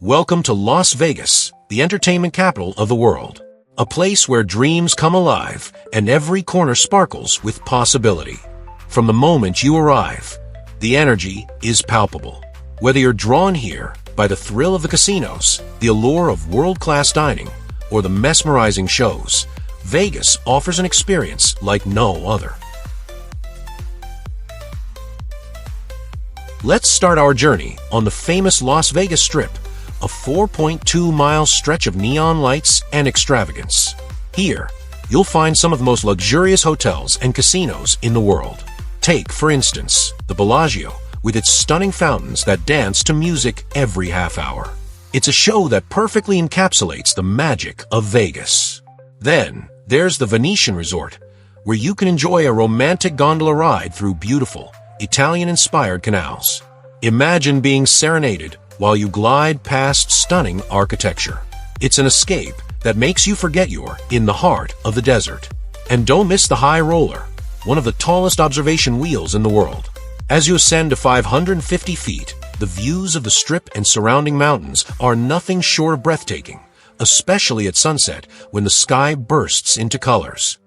Welcome to Las Vegas, the entertainment capital of the world. A place where dreams come alive and every corner sparkles with possibility. From the moment you arrive, the energy is palpable. Whether you're drawn here by the thrill of the casinos, the allure of world-class dining, or the mesmerizing shows, Vegas offers an experience like no other. Let's start our journey on the famous Las Vegas Strip, a 4.2-mile stretch of neon lights and extravagance. Here, you'll find some of the most luxurious hotels and casinos in the world. Take, for instance, the Bellagio, with its stunning fountains that dance to music every half hour. It's a show that perfectly encapsulates the magic of Vegas. Then, there's the Venetian Resort, where you can enjoy a romantic gondola ride through beautiful, Italian-inspired canals. Imagine being serenaded while you glide past stunning architecture. It's an escape that makes you forget you're in the heart of the desert. And don't miss the High Roller, one of the tallest observation wheels in the world. As you ascend to 550 feet, the views of the Strip and surrounding mountains are nothing short of breathtaking, especially at sunset when the sky bursts into colors.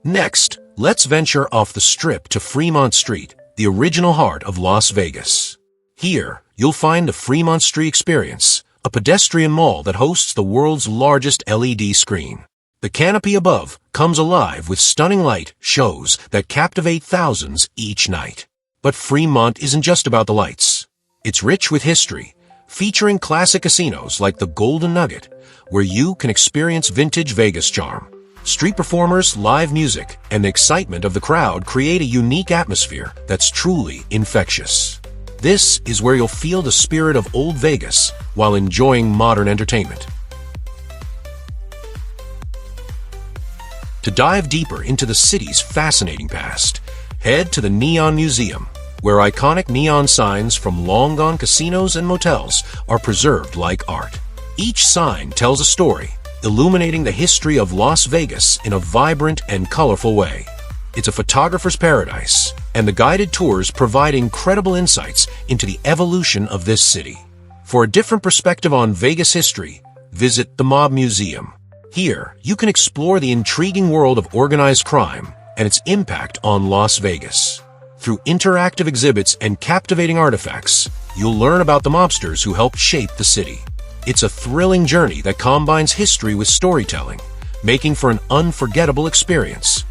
Next, let's venture off the Strip to Fremont Street, the original heart of Las Vegas. Here, you'll find the Fremont Street Experience, a pedestrian mall that hosts the world's largest LED screen. The canopy above comes alive with stunning light shows that captivate thousands each night. But Fremont isn't just about the lights. It's rich with history, featuring classic casinos like the Golden Nugget, where you can experience vintage Vegas charm. Street performers, live music, and the excitement of the crowd create a unique atmosphere that's truly infectious. This is where you'll feel the spirit of old Vegas while enjoying modern entertainment. To dive deeper into the city's fascinating past, head to the Neon Museum, where iconic neon signs from long-gone casinos and motels are preserved like art. Each sign tells a story, illuminating the history of Las Vegas in a vibrant and colorful way. It's a photographer's paradise, and the guided tours provide incredible insights into the evolution of this city. For a different perspective on Vegas history, visit the Mob Museum. Here, you can explore the intriguing world of organized crime and its impact on Las Vegas. Through interactive exhibits and captivating artifacts, you'll learn about the mobsters who helped shape the city. It's a thrilling journey that combines history with storytelling, making for an unforgettable experience.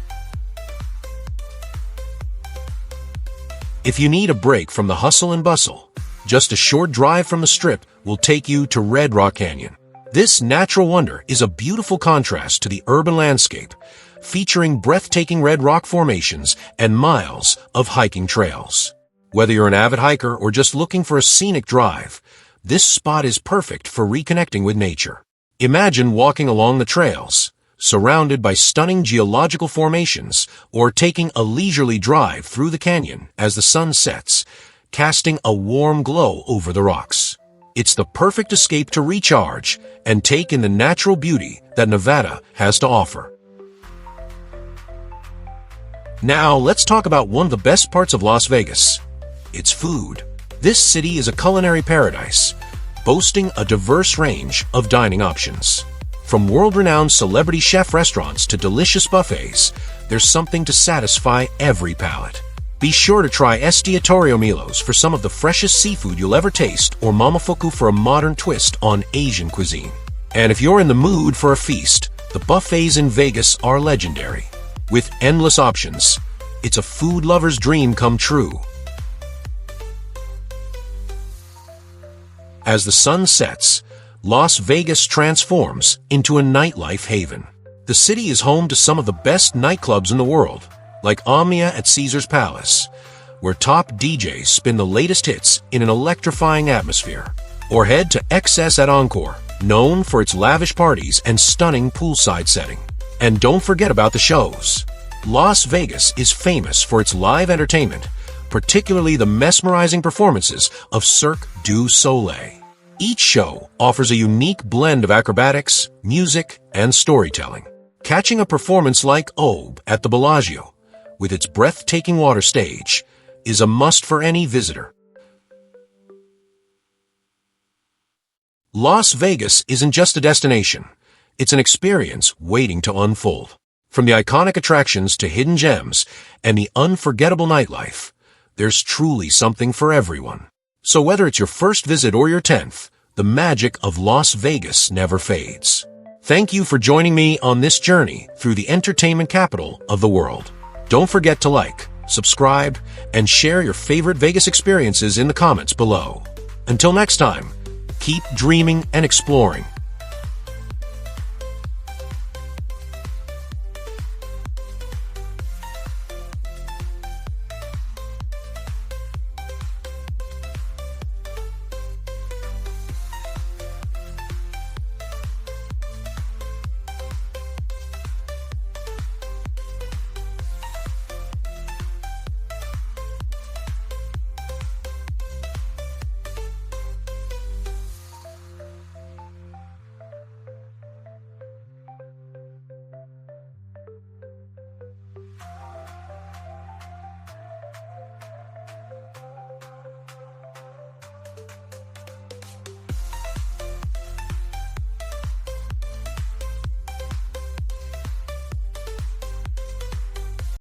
If you need a break from the hustle and bustle, just a short drive from the Strip will take you to Red Rock Canyon. This natural wonder is a beautiful contrast to the urban landscape, featuring breathtaking red rock formations and miles of hiking trails. Whether you're an avid hiker or just looking for a scenic drive, this spot is perfect for reconnecting with nature. Imagine walking along the trails, surrounded by stunning geological formations, or taking a leisurely drive through the canyon as the sun sets, casting a warm glow over the rocks. It's the perfect escape to recharge and take in the natural beauty that Nevada has to offer. Now, let's talk about one of the best parts of Las Vegas: its food. This city is a culinary paradise, boasting a diverse range of dining options. From world-renowned celebrity chef restaurants to delicious buffets, there's something to satisfy every palate. Be sure to try Estiatorio Milos for some of the freshest seafood you'll ever taste, or Momofuku for a modern twist on Asian cuisine. And if you're in the mood for a feast, the buffets in Vegas are legendary. With endless options, it's a food lover's dream come true. As the sun sets, Las Vegas transforms into a nightlife haven. The city is home to some of the best nightclubs in the world, like Omnia at Caesar's Palace, where top DJs spin the latest hits in an electrifying atmosphere. Or head to XS at Encore, known for its lavish parties and stunning poolside setting. And don't forget about the shows. Las Vegas is famous for its live entertainment, particularly the mesmerizing performances of Cirque du Soleil. Each show offers a unique blend of acrobatics, music, and storytelling. Catching a performance like Aube at the Bellagio, with its breathtaking water stage, is a must for any visitor. Las Vegas isn't just a destination. It's an experience waiting to unfold. From the iconic attractions to hidden gems and the unforgettable nightlife, there's truly something for everyone. So whether it's your first visit or your 10th, the magic of Las Vegas never fades. Thank you for joining me on this journey through the entertainment capital of the world. Don't forget to like, subscribe, and share your favorite Vegas experiences in the comments below. Until next time, keep dreaming and exploring